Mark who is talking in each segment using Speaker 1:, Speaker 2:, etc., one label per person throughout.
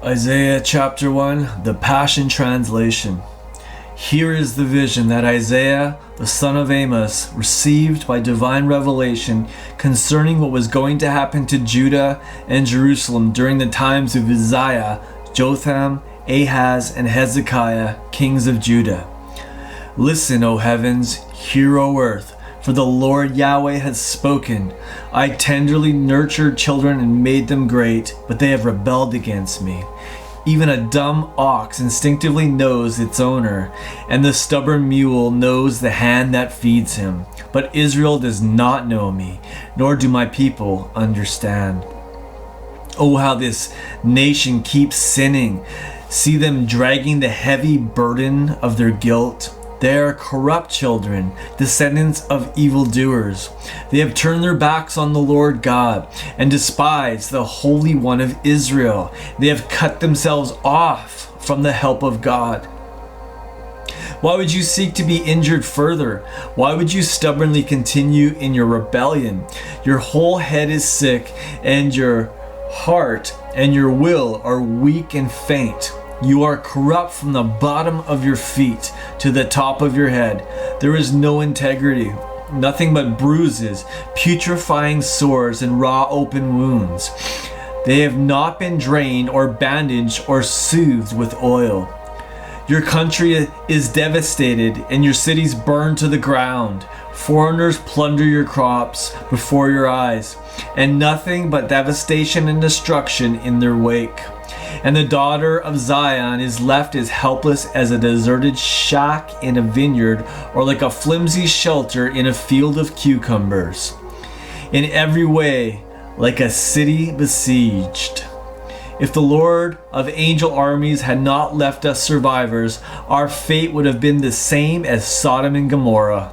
Speaker 1: Isaiah chapter 1, the Passion Translation. Here is the vision that Isaiah, the son of Amos, received by divine revelation concerning what was going to happen to Judah and Jerusalem during the times of Uzziah, Jotham, Ahaz, and Hezekiah, kings of Judah. Listen, O heavens, hear, O earth, for the Lord Yahweh has spoken. I tenderly nurtured children and made them great, but they have rebelled against me. Even a dumb ox instinctively knows its owner, and the stubborn mule knows the hand that feeds him. But Israel does not know me, nor do my people understand. Oh, how this nation keeps sinning. See them dragging the heavy burden of their guilt. They are corrupt children, descendants of evildoers. They have turned their backs on the Lord God and despised the Holy One of Israel. They have cut themselves off from the help of God. Why would you seek to be injured further? Why would you stubbornly continue in your rebellion? Your whole head is sick, and your heart and your will are weak and faint. You are corrupt from the bottom of your feet to the top of your head. There is no integrity, nothing but bruises, putrefying sores, and raw open wounds. They have not been drained or bandaged or soothed with oil. Your country is devastated and your cities burned to the ground. Foreigners plunder your crops before your eyes, and nothing but devastation and destruction in their wake. And the daughter of Zion is left as helpless as a deserted shack in a vineyard, or like a flimsy shelter in a field of cucumbers. In every way, like a city besieged. If the Lord of angel armies had not left us survivors, our fate would have been the same as Sodom and Gomorrah.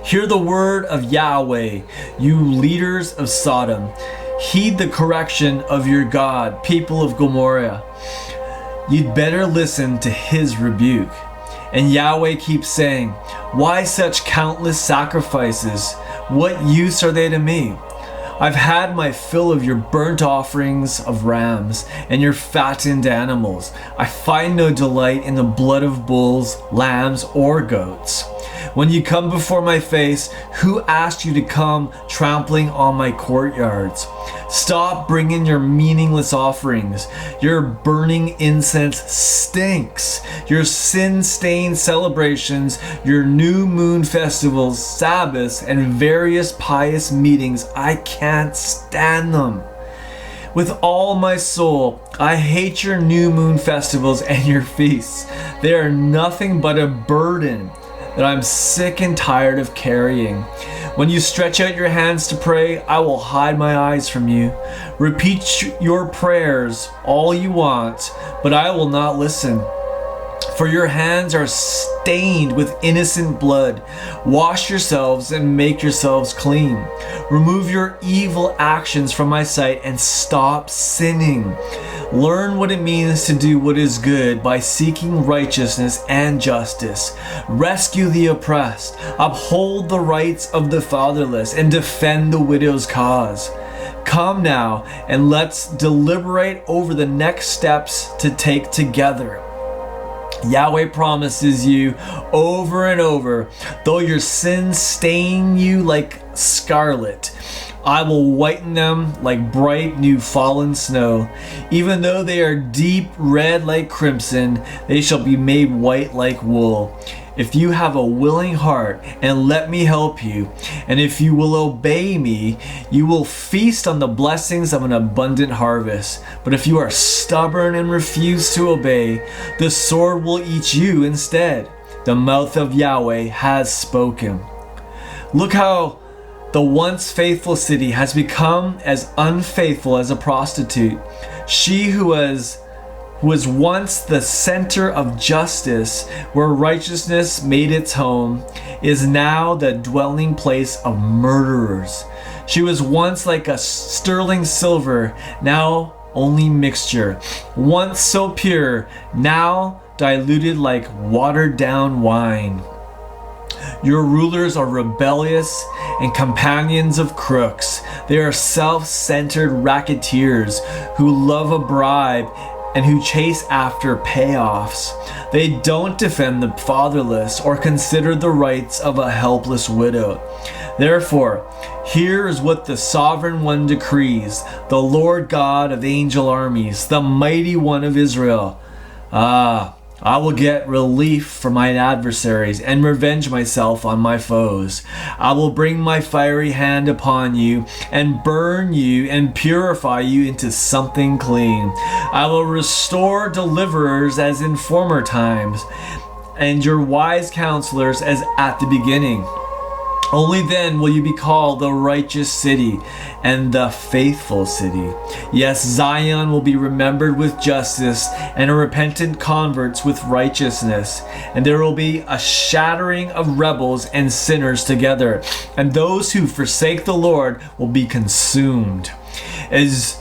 Speaker 1: Hear the word of Yahweh, you leaders of Sodom. Heed the correction of your God, people of Gomorrah. You'd better listen to his rebuke. And Yahweh keeps saying, why such countless sacrifices? What use are they to me? I've had my fill of your burnt offerings of rams and your fattened animals. I find no delight in the blood of bulls, lambs, or goats. When you come before my face, who asked you to come trampling on my courtyards? Stop bringing your meaningless offerings. Your burning incense stinks. Your sin-stained celebrations, your new moon festivals, Sabbaths, and various pious meetings, I can't stand them. With all my soul, I hate your new moon festivals and your feasts. They are nothing but a burden that I'm sick and tired of carrying. When you stretch out your hands to pray, I will hide my eyes from you. Repeat your prayers all you want, but I will not listen. For your hands are stained with innocent blood. Wash yourselves and make yourselves clean. Remove your evil actions from my sight and stop sinning. Learn what it means to do what is good by seeking righteousness and justice. Rescue the oppressed, uphold the rights of the fatherless, and defend the widow's cause. Come now and let's deliberate over the next steps to take together. Yahweh promises you over and over, though your sins stain you like scarlet, I will whiten them like bright new fallen snow. Even though they are deep red like crimson, they shall be made white like wool. If you have a willing heart and let me help you, and if you will obey me, you will feast on the blessings of an abundant harvest. But if you are stubborn and refuse to obey, the sword will eat you instead. The mouth of Yahweh has spoken. Look how the once faithful city has become as unfaithful as a prostitute. She who was once the center of justice, where righteousness made its home, is now the dwelling place of murderers. She was once like a sterling silver, now only mixture. Once so pure, now diluted like watered down wine. Your rulers are rebellious and companions of crooks. They are self-centered racketeers who love a bribe and who chase after payoffs. They don't defend the fatherless or consider the rights of a helpless widow. Therefore, here is what the Sovereign One decrees, the Lord God of angel armies, the Mighty One of Israel. I will get relief from my adversaries and revenge myself on my foes. I will bring my fiery hand upon you and burn you and purify you into something clean. I will restore deliverers as in former times, and your wise counselors as at the beginning. Only then will you be called the righteous city and the faithful city. Yes, Zion will be remembered with justice and repentant converts with righteousness. And there will be a shattering of rebels and sinners together. And those who forsake the Lord will be consumed. As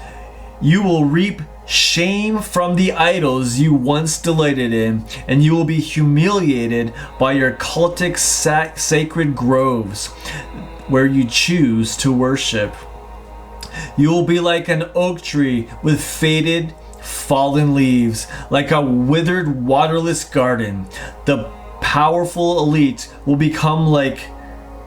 Speaker 1: you will reap shame from the idols you once delighted in, and you will be humiliated by your cultic sacred groves where you choose to worship. You will be like an oak tree with faded, fallen leaves, like a withered, waterless garden. The powerful elite will become like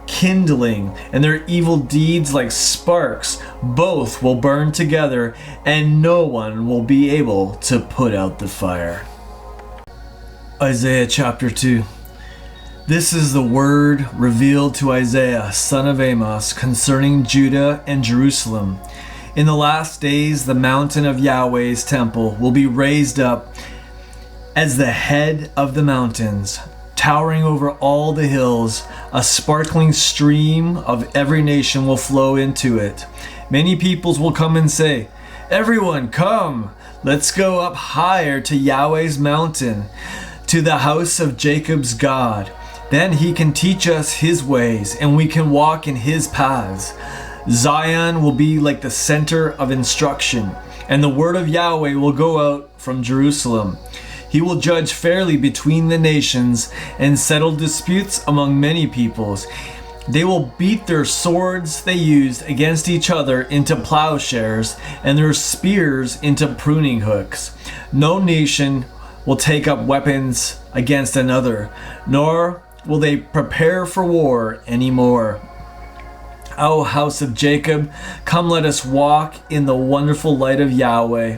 Speaker 1: kindling, and their evil deeds like sparks. Both will burn together, and no one will be able to put out the fire. Isaiah chapter 2. This is the word revealed to Isaiah, son of Amos, concerning Judah and Jerusalem. In the last days, the mountain of Yahweh's temple will be raised up as the head of the mountains, towering over all the hills. A sparkling stream of every nation will flow into it. Many peoples will come and say, "Everyone, come, let's go up higher to Yahweh's mountain, to the house of Jacob's God. Then he can teach us his ways, and we can walk in his paths." Zion will be like the center of instruction, and the word of Yahweh will go out from Jerusalem. He will judge fairly between the nations and settle disputes among many peoples. They will beat their swords they used against each other into plowshares and their spears into pruning hooks. No nation will take up weapons against another, nor will they prepare for war anymore. O house of Jacob, come, let us walk in the wonderful light of Yahweh.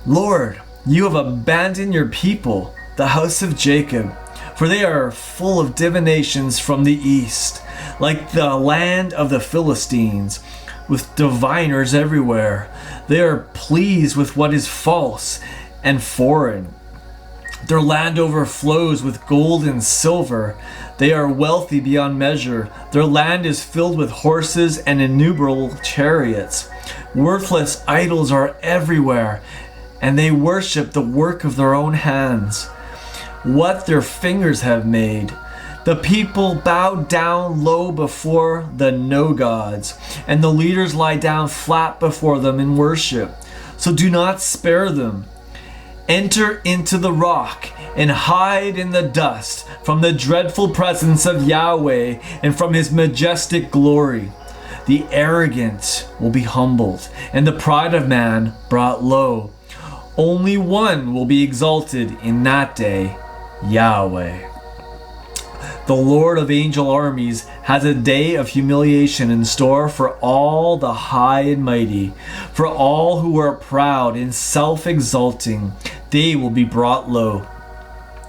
Speaker 1: Lord, you have abandoned your people, the house of Jacob, for they are full of divinations from the east, like the land of the Philistines, with diviners everywhere. They are pleased with what is false and foreign. Their land overflows with gold and silver. They are wealthy beyond measure. Their land is filled with horses and innumerable chariots. Worthless idols are everywhere, and they worship the work of their own hands, what their fingers have made. The people bow down low before the no-gods, and the leaders lie down flat before them in worship. So do not spare them. Enter into the rock and hide in the dust from the dreadful presence of Yahweh and from his majestic glory. The arrogant will be humbled, and the pride of man brought low. Only one will be exalted in that day, Yahweh. The Lord of angel armies has a day of humiliation in store for all the high and mighty, for all who are proud and self-exalting. They will be brought low.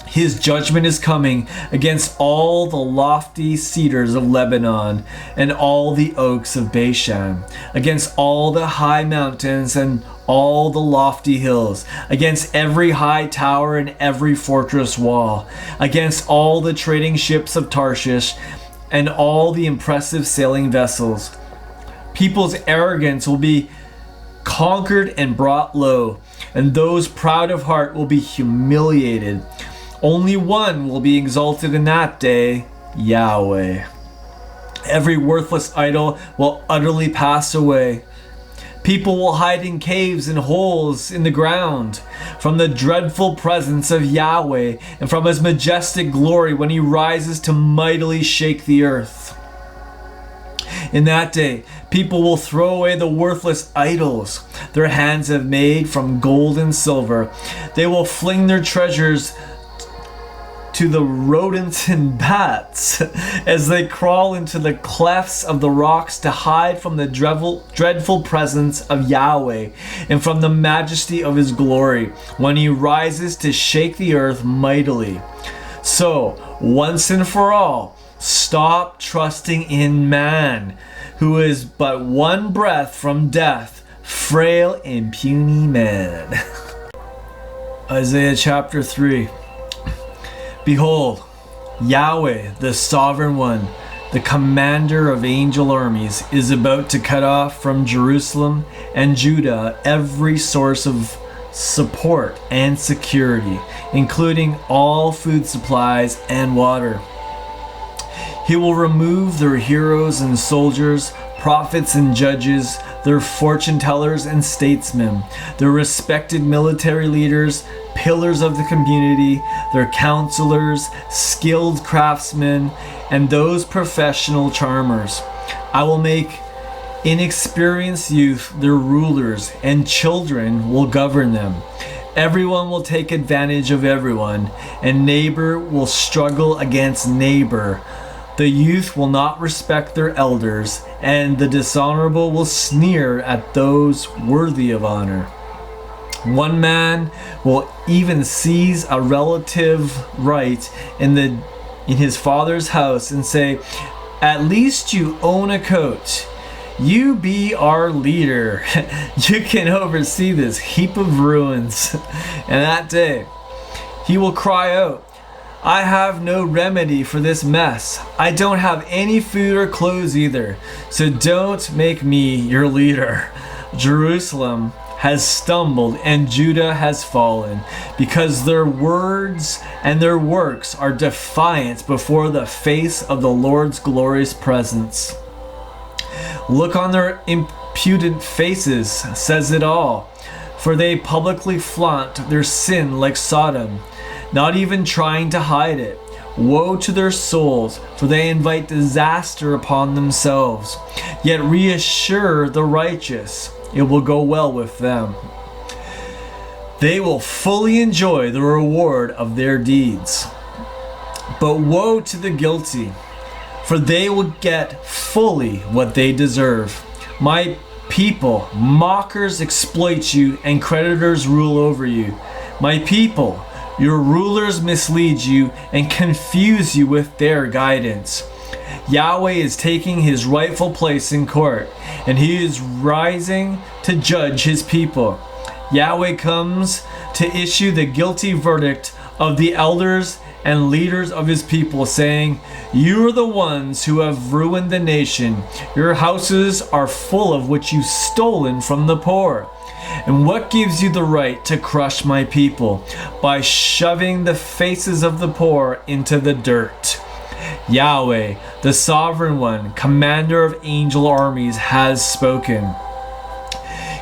Speaker 1: His judgment is coming against all the lofty cedars of Lebanon and all the oaks of Bashan, against all the high mountains and all the lofty hills, against every high tower and every fortress wall, against all the trading ships of Tarshish and all the impressive sailing vessels. People's arrogance will be conquered and brought low, and those proud of heart will be humiliated. Only one will be exalted in that day, Yahweh. Every worthless idol will utterly pass away. People will hide in caves and holes in the ground from the dreadful presence of Yahweh and from his majestic glory when he rises to mightily shake the earth. In that day, people will throw away the worthless idols their hands have made from gold and silver. They will fling their treasures to the rodents and bats as they crawl into the clefts of the rocks to hide from the dreadful presence of Yahweh and from the majesty of his glory when he rises to shake the earth mightily. So, once and for all, stop trusting in man, who is but one breath from death, frail and puny man. Isaiah chapter 3. Behold, Yahweh, the Sovereign One, the commander of angel armies, is about to cut off from Jerusalem and Judah every source of support and security, including all food supplies and water. He will remove their heroes and soldiers, prophets and judges, their fortune tellers and statesmen, their respected military leaders, pillars of the community, their counselors, skilled craftsmen, and those professional charmers. I will make inexperienced youth their rulers, and children will govern them. Everyone will take advantage of everyone, and neighbor will struggle against neighbor. The youth will not respect their elders, and the dishonorable will sneer at those worthy of honor. One man will even seize a relative right in his father's house and say, "At least you own a coat. You be our leader. You can oversee this heap of ruins." And that day, he will cry out, "I have no remedy for this mess. I don't have any food or clothes either, so don't make me your leader." Jerusalem has stumbled and Judah has fallen, because their words and their works are defiant before the face of the Lord's glorious presence. Look on their impudent faces, says it all, for they publicly flaunt their sin like Sodom, not even trying to hide it. Woe to their souls, for they invite disaster upon themselves, yet reassure the righteous. It will go well with them. They will fully enjoy the reward of their deeds. But woe to the guilty, for they will get fully what they deserve. My people, mockers exploit you, and creditors rule over you. My people, your rulers mislead you and confuse you with their guidance. Yahweh is taking his rightful place in court, and he is rising to judge his people. Yahweh comes to issue the guilty verdict of the elders and leaders of his people, saying, "You are the ones who have ruined the nation. Your houses are full of what you've stolen from the poor. And what gives you the right to crush my people by shoving the faces of the poor into the dirt?" Yahweh, the Sovereign One, commander of angel armies, has spoken.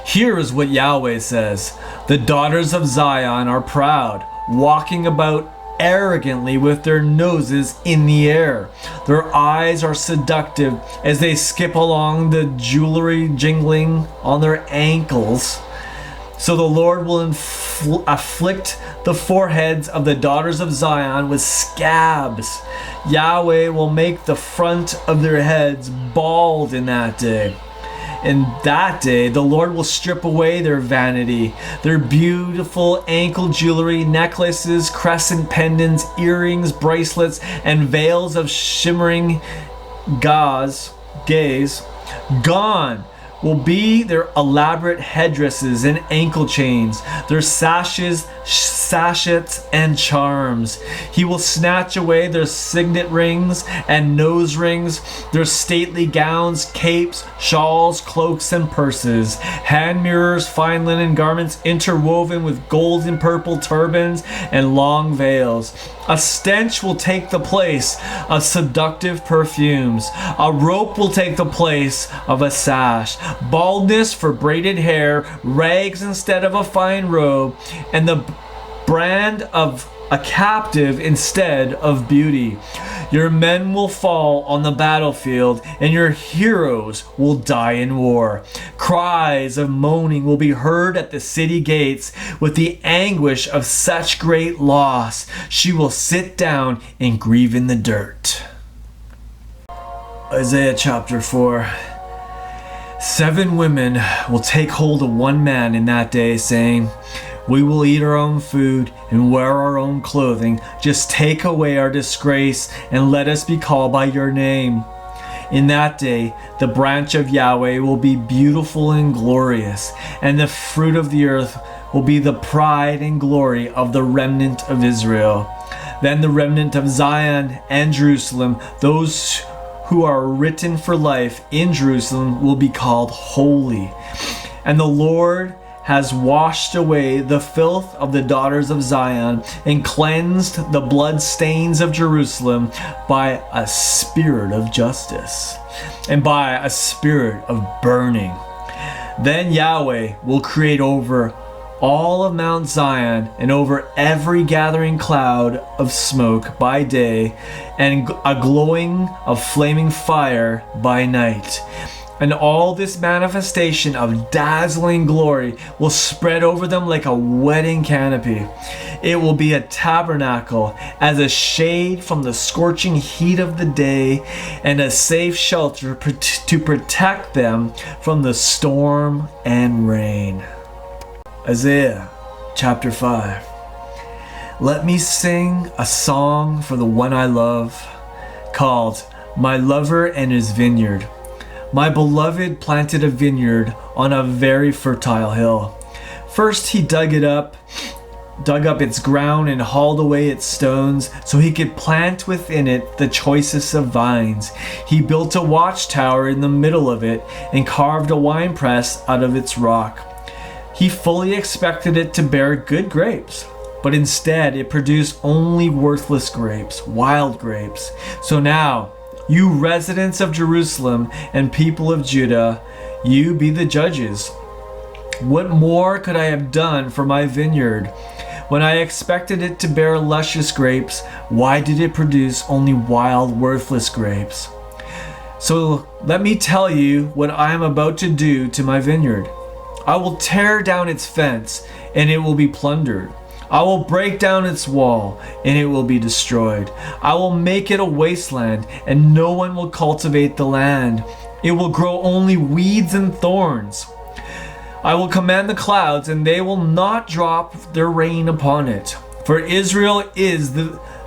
Speaker 1: Here is what Yahweh says: "The daughters of Zion are proud, walking about arrogantly with their noses in the air. Their eyes are seductive as they skip along, the jewelry jingling on their ankles. So the Lord will afflict the foreheads of the daughters of Zion with scabs. Yahweh will make the front of their heads bald in that day. In that day, the Lord will strip away their vanity, their beautiful ankle jewelry, necklaces, crescent pendants, earrings, bracelets, and veils of shimmering gaze. Gone will be their elaborate headdresses and ankle chains, their sashes, sachets, and charms. He will snatch away their signet rings and nose rings, their stately gowns, capes, shawls, cloaks, and purses, hand mirrors, fine linen garments interwoven with gold and purple turbans and long veils. A stench will take the place of seductive perfumes. A rope will take the place of a sash. baldness for braided hair, rags instead of a fine robe, and the brand of a captive instead of beauty. Your men will fall on the battlefield, and your heroes will die in war. Cries of moaning will be heard at the city gates. With the anguish of such great loss, she will sit down and grieve in the dirt. Isaiah chapter 4. 7 women will take hold of one man in that day, saying, "We will eat our own food and wear our own clothing. Just take away our disgrace and let us be called by your name." In that day, the branch of Yahweh will be beautiful and glorious, and the fruit of the earth will be the pride and glory of the remnant of Israel. Then the remnant of Zion and Jerusalem, those who are written for life in Jerusalem, will be called holy. And the Lord has washed away the filth of the daughters of Zion and cleansed the blood stains of Jerusalem by a spirit of justice and by a spirit of burning. Then Yahweh will create over all of Mount Zion and over every gathering cloud of smoke by day and a glowing of flaming fire by night. And all this manifestation of dazzling glory will spread over them like a wedding canopy. It will be a tabernacle as a shade from the scorching heat of the day and a safe shelter to protect them from the storm and rain. Isaiah chapter 5. Let me sing a song for the one I love, called My Lover and His Vineyard. My beloved planted a vineyard on a very fertile hill. First he dug up its ground and hauled away its stones so he could plant within it the choicest of vines. He built a watchtower in the middle of it and carved a winepress out of its rock. He fully expected it to bear good grapes, but instead it produced only worthless grapes, wild grapes. So now, you residents of Jerusalem and people of Judah, you be the judges. What more could I have done for my vineyard? When I expected it to bear luscious grapes, why did it produce only wild, worthless grapes? So let me tell you what I am about to do to my vineyard. I will tear down its fence, and it will be plundered. I will break down its wall, and it will be destroyed. I will make it a wasteland, and no one will cultivate the land. It will grow only weeds and thorns. I will command the clouds, and they will not drop their rain upon it. For Israel is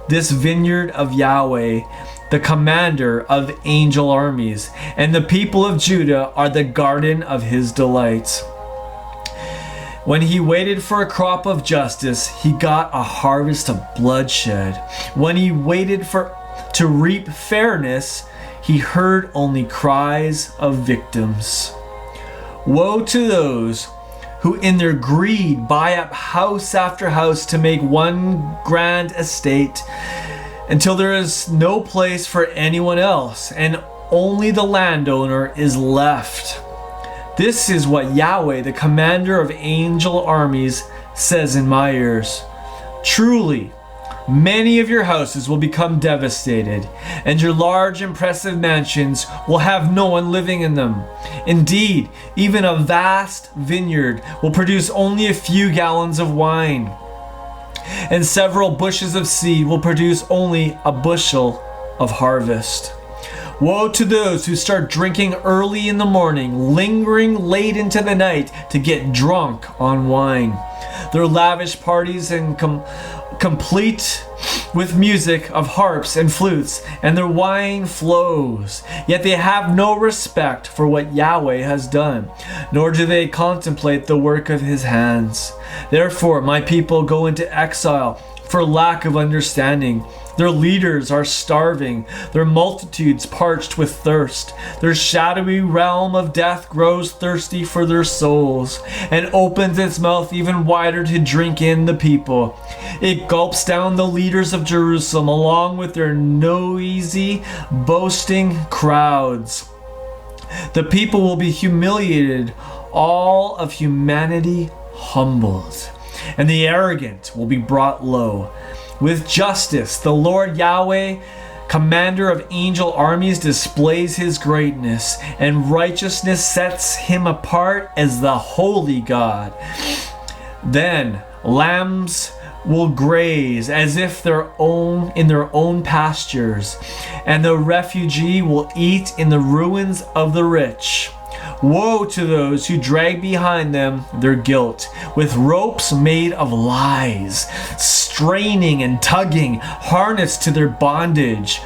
Speaker 1: this vineyard of Yahweh, the commander of angel armies, and the people of Judah are the garden of his delights. When he waited for a crop of justice, he got a harvest of bloodshed. When he waited to reap fairness, he heard only cries of victims. Woe to those who in their greed buy up house after house to make one grand estate until there is no place for anyone else and only the landowner is left. This is what Yahweh, the commander of angel armies, says in my ears. Truly, many of your houses will become devastated, and your large, impressive mansions will have no one living in them. Indeed, even a vast vineyard will produce only a few gallons of wine, and several bushes of seed will produce only a bushel of harvest. Woe to those who start drinking early in the morning, lingering late into the night to get drunk on wine. Their lavish parties and complete with music of harps and flutes, and their wine flows. Yet they have no respect for what Yahweh has done, nor do they contemplate the work of his hands. Therefore, my people go into exile for lack of understanding. Their leaders are starving, their multitudes parched with thirst. Their shadowy realm of death grows thirsty for their souls, and opens its mouth even wider to drink in the people. It gulps down the leaders of Jerusalem along with their noisy, boasting crowds. The people will be humiliated, all of humanity humbled, and the arrogant will be brought low. With justice, the Lord Yahweh, commander of angel armies, displays his greatness, and righteousness sets him apart as the holy God. Then lambs will graze as if in their own pastures, and the refugee will eat in the ruins of the rich. Woe to those who drag behind them their guilt with ropes made of lies, straining and tugging, harnessed to their bondage.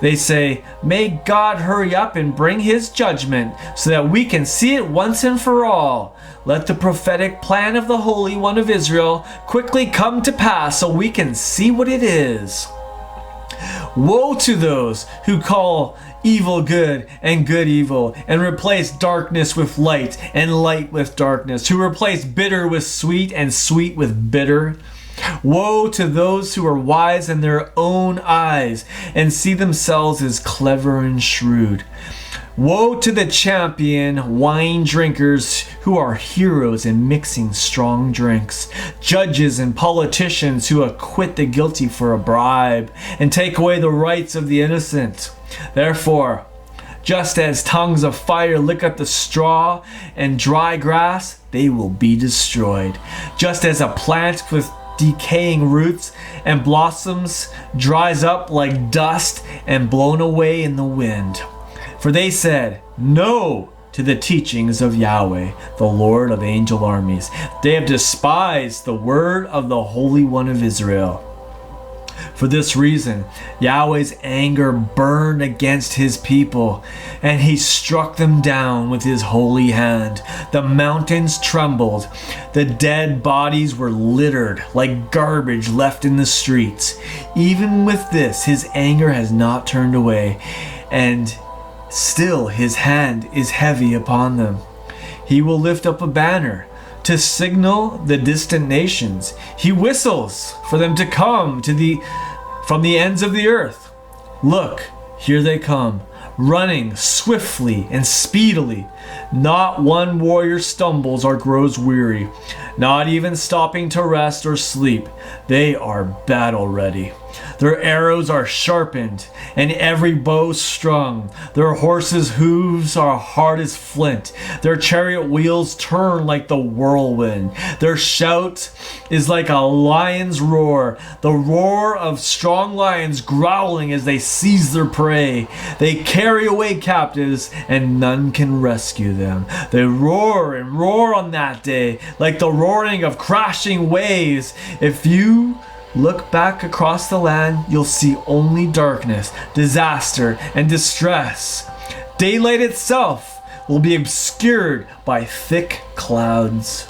Speaker 1: They say, "May God hurry up and bring his judgment so that we can see it once and for all. Let the prophetic plan of the Holy One of Israel quickly come to pass so we can see what it is." Woe to those who call evil good and good evil, and replace darkness with light and light with darkness, who replace bitter with sweet and sweet with bitter. Woe to those who are wise in their own eyes and see themselves as clever and shrewd. Woe to the champion wine drinkers who are heroes in mixing strong drinks, judges and politicians who acquit the guilty for a bribe and take away the rights of the innocent. Therefore, just as tongues of fire lick up the straw and dry grass, they will be destroyed. Just as a plant with decaying roots and blossoms dries up like dust and blown away in the wind. For they said, "No," to the teachings of Yahweh, the Lord of angel armies. They have despised the word of the Holy One of Israel. For this reason, Yahweh's anger burned against his people, and he struck them down with his holy hand. The mountains trembled. The dead bodies were littered like garbage left in the streets. Even with this, his anger has not turned away, and still his hand is heavy upon them. He will lift up a banner to signal the distant nations. He whistles for them to come from the ends of the earth. Look, here they come, running swiftly and speedily. Not one warrior stumbles or grows weary, not even stopping to rest or sleep. They are battle ready. Their arrows are sharpened and every bow strung. Their horses' hooves are hard as flint. Their chariot wheels turn like the whirlwind. Their shout is like a lion's roar, the roar of strong lions growling as they seize their prey. They carry away captives and none can rescue them. They roar and roar on that day like the roaring of crashing waves. If you look back across the land, you'll see only darkness, disaster, and distress. Daylight itself will be obscured by thick clouds.